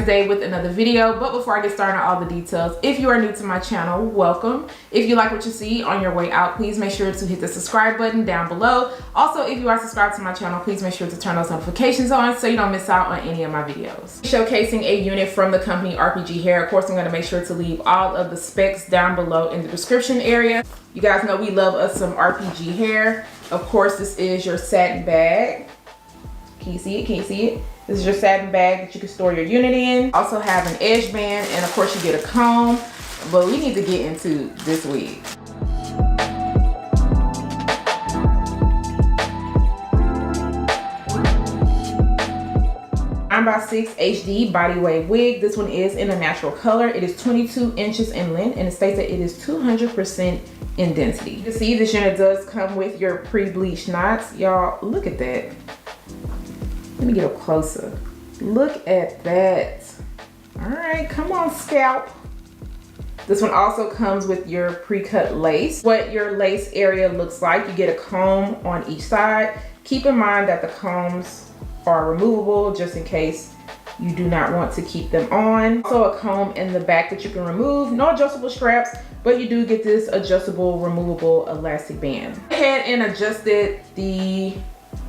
Wednesday with another video. But before I get started on all the details, if you are new to my channel, welcome. If you like what you see on your way out, please make sure to hit the subscribe button down below. Also, if you are subscribed to my channel, please make sure to turn those notifications on so you don't miss out on any of my videos. Showcasing a unit from the company Rpghair. Of course, I'm going to make sure to leave all of the specs down below in the description area. You guys know we love us some Rpghair. Of course, this is your satin bag. Can you see it? Can you see it? This is your satin bag that you can store your unit in. Also have an edge band, and of course you get a comb. But we need to get into this wig. 9x6 HD body wave wig. This one is in a natural color. It is 22 inches in length, and it states that it is 200% in density. You can see this unit does come with your pre-bleached knots. Y'all, look at that. Let me get up closer. Look at that. All right, come on, scalp. This one also comes with your pre-cut lace. What your lace area looks like, you get a comb on each side. Keep in mind that the combs are removable just in case you do not want to keep them on. Also a comb in the back that you can remove. No adjustable straps, but you do get this adjustable, removable elastic band. Go ahead and adjusted the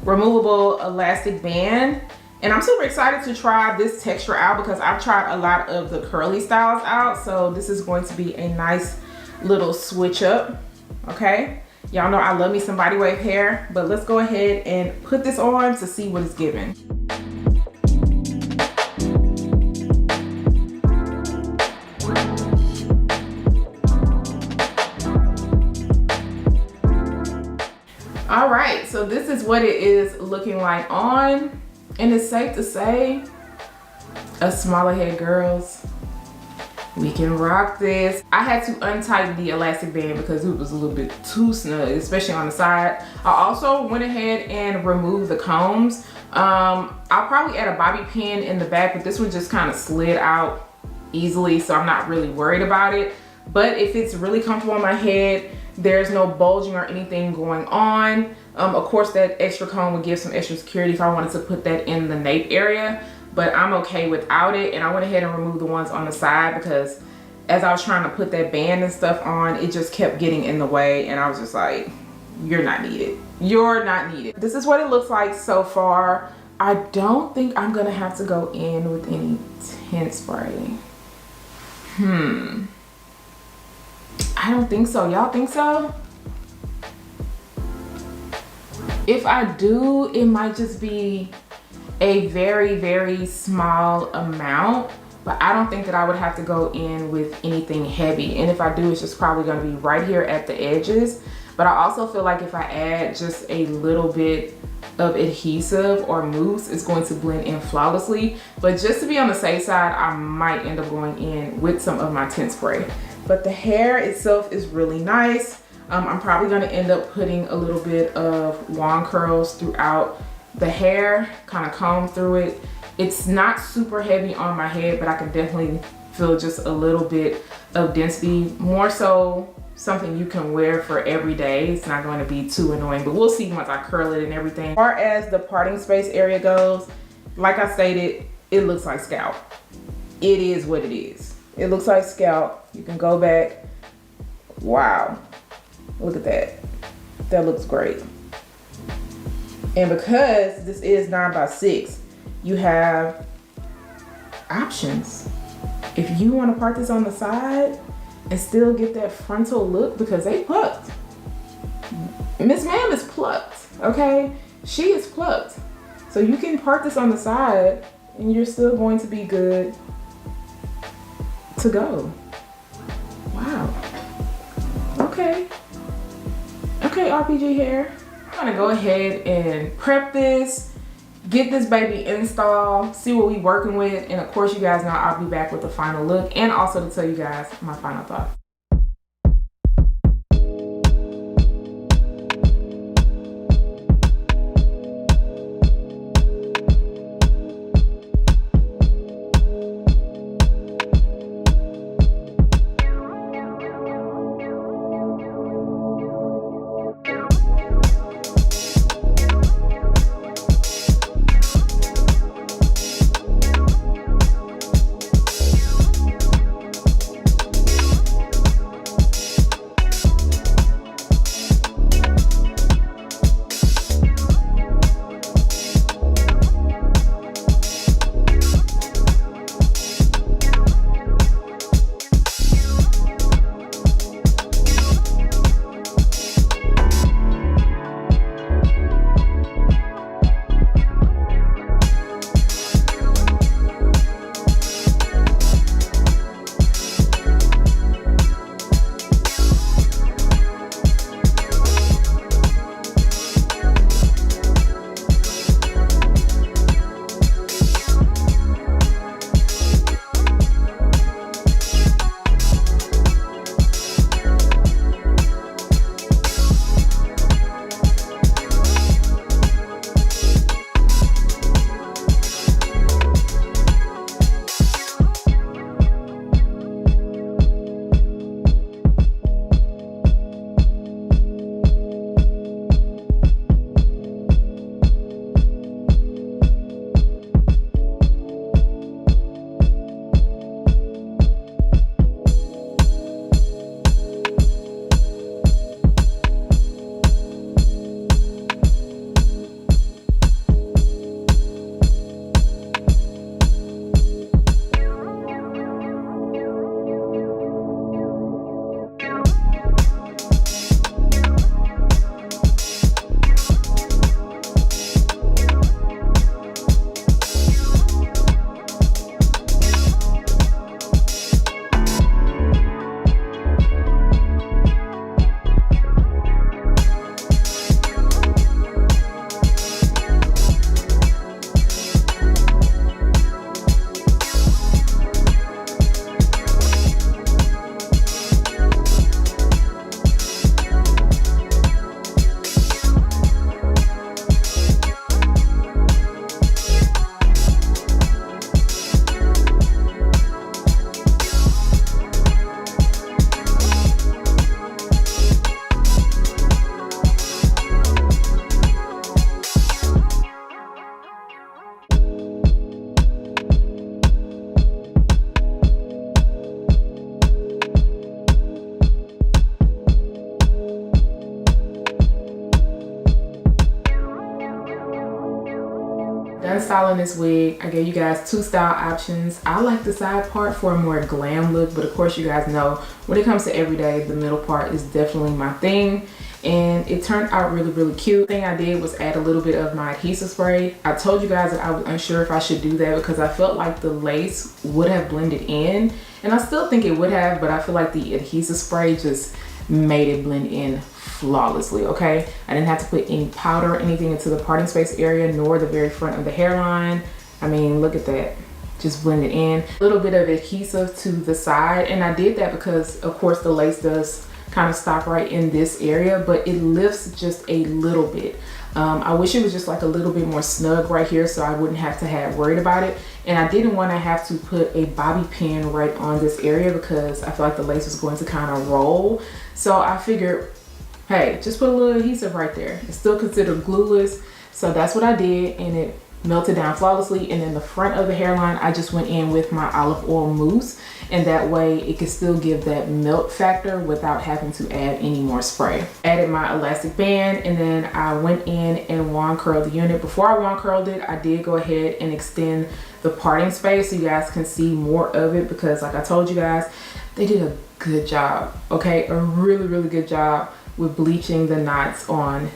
removable elastic band, and I'm super excited to try this texture out because I've tried a lot of the curly styles out, so this is going to be a nice little switch up. Okay, y'all know I love me some body wave hair, but let's go ahead and put this on to see what it's giving. All right, so this is what it is looking like on, and it's safe to say, us smaller head girls, we can rock this. I had to untighten the elastic band because it was a little bit too snug, especially on the side. I also went ahead and removed the combs. I'll probably add a bobby pin in the back, but this one just kind of slid out easily, so I'm not really worried about it. But if it's really comfortable on my head, there's no bulging or anything going on. Of course, that extra comb would give some extra security if I wanted to put that in the nape area, but I'm okay without it. And I went ahead and removed the ones on the side because as I was trying to put that band and stuff on, it just kept getting in the way, and I was just like, you're not needed. You're not needed. This is what it looks like so far. I don't think I'm gonna have to go in with any tint spray. I don't think so. Y'all think so? If I do, it might just be a very, very small amount, but I don't think that I would have to go in with anything heavy. And if I do, it's just probably gonna be right here at the edges. But I also feel like if I add just a little bit of adhesive or mousse, it's going to blend in flawlessly. But just to be on the safe side, I might end up going in with some of my tint spray. But the hair itself is really nice. I'm probably gonna end up putting a little bit of wand curls throughout the hair, kind of comb through it. It's not super heavy on my head, but I can definitely feel just a little bit of density. More so something you can wear for every day. It's not going to be too annoying, but we'll see once I curl it and everything. As far as the parting space area goes, like I stated, it looks like scalp. It is what it is. It looks like scalp. You can go back. Wow. Look at that. That looks great. And because this is 9x6, you have options. If you want to part this on the side and still get that frontal look, because they plucked. Miss Ma'am is plucked, okay? She is plucked. So you can part this on the side and you're still going to be good to go. Wow. Okay. Okay, Rpghair. I'm gonna go ahead and prep this, get this baby installed, see what we working with, and of course you guys know I'll be back with the final look and also to tell you guys my final thoughts. styling this wig, I gave you guys 2 style options. I like the side part for a more glam look, but of course you guys know when it comes to everyday, the middle part is definitely my thing. And it turned out really, really cute. The thing I did was add a little bit of my adhesive spray. I told you guys that I was unsure if I should do that because I felt like the lace would have blended in, and I still think it would have, but I feel like the adhesive spray just made it blend in flawlessly. Okay, I didn't have to put any powder or anything into the parting space area nor the very front of the hairline. I mean, look at that, just blended in. A little bit of adhesive to the side, and I did that because of course the lace does kind of stop right in this area, but it lifts just a little bit. I wish it was just like a little bit more snug right here so I wouldn't have to have worried about it. And I didn't want to have to put a bobby pin right on this area because I feel like the lace was going to kind of roll. So I figured, hey, just put a little adhesive right there. It's still considered glueless. So that's what I did, and it melted down flawlessly. And then the front of the hairline, I just went in with my olive oil mousse, and that way it can still give that melt factor without having to add any more spray. Added my elastic band, and then I went in and wand curled the unit. Before I wand curled it, I did go ahead and extend the parting space so you guys can see more of it, because like I told you guys, they did a good job, okay? A really, really good job with bleaching the knots on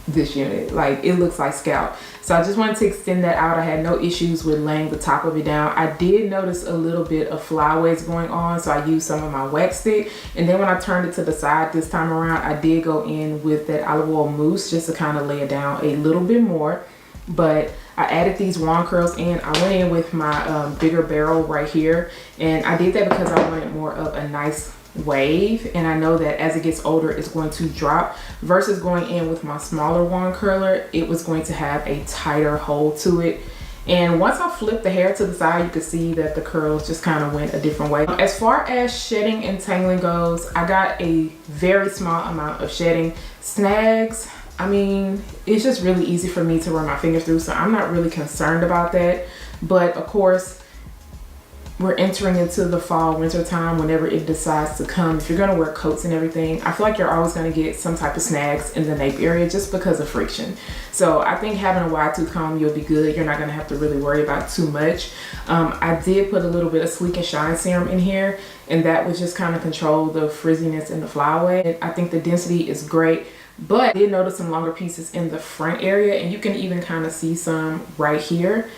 this unit. Like, it looks like scalp. So I just wanted to extend that out. I had no issues with laying the top of it down. I did notice a little bit of flyaways going on, so I used some of my wax stick, and then when I turned it to the side this time around, I did go in with that olive oil mousse just to kind of lay it down a little bit more. But I added these wand curls in. I went in with my bigger barrel right here, and I did that because I wanted more of a nice wave, and I know that as it gets older it's going to drop, versus going in with my smaller wand curler, it was going to have a tighter hold to it. And once I flipped the hair to the side, you could see that the curls just kind of went a different way. As far as shedding and tangling goes, I got a very small amount of shedding. Snags, I mean, it's just really easy for me to run my fingers through, so I'm not really concerned about that. But of course, we're entering into the fall winter time whenever it decides to come. If you're going to wear coats and everything, I feel like you're always going to get some type of snags in the nape area just because of friction. So I think having a wide tooth comb, you'll be good. You're not going to have to really worry about too much. I did put a little bit of Sleek and Shine serum in here, and that would just kind of control the frizziness and the flyaway. I think the density is great, but I did notice some longer pieces in the front area, and you can even kind of see some right here.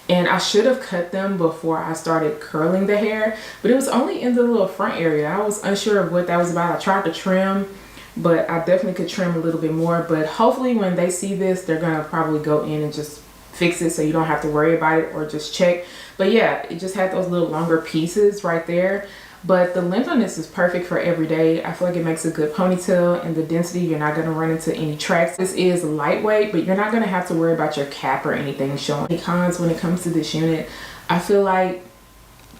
And I should have cut them before I started curling the hair, but it was only in the little front area. I was unsure of what that was about. I tried to trim, but I definitely could trim a little bit more. But hopefully when they see this, they're gonna probably go in and just fix it so you don't have to worry about it, or just check. But yeah, it just had those little longer pieces right there. But the length on this is perfect for every day. I feel like it makes a good ponytail, and the density, you're not gonna run into any tracks. This is lightweight, but you're not gonna have to worry about your cap or anything showing. Any cons when it comes to this unit, I feel like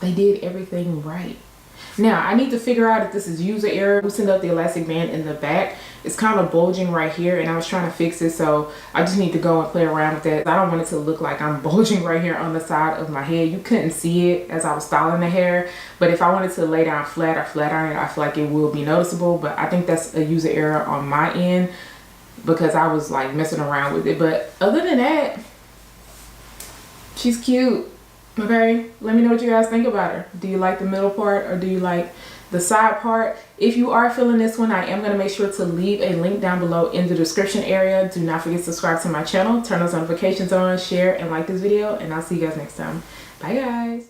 they did everything right. Now, I need to figure out if this is user error. Loosened up the elastic band in the back. It's kind of bulging right here, and I was trying to fix it, so I just need to go and play around with that. I don't want it to look like I'm bulging right here on the side of my head. You couldn't see it as I was styling the hair, but if I wanted to lay down flat or flat iron it, I feel like it will be noticeable. But I think that's a user error on my end because I was like messing around with it. But other than that, she's cute. Okay, let me know what you guys think about her. Do you like the middle part, or do you like the side part? If you are feeling this one, I am going to make sure to leave a link down below in the description area. Do not forget to subscribe to my channel, turn those notifications on, share, and like this video, and I'll see you guys next time. Bye guys.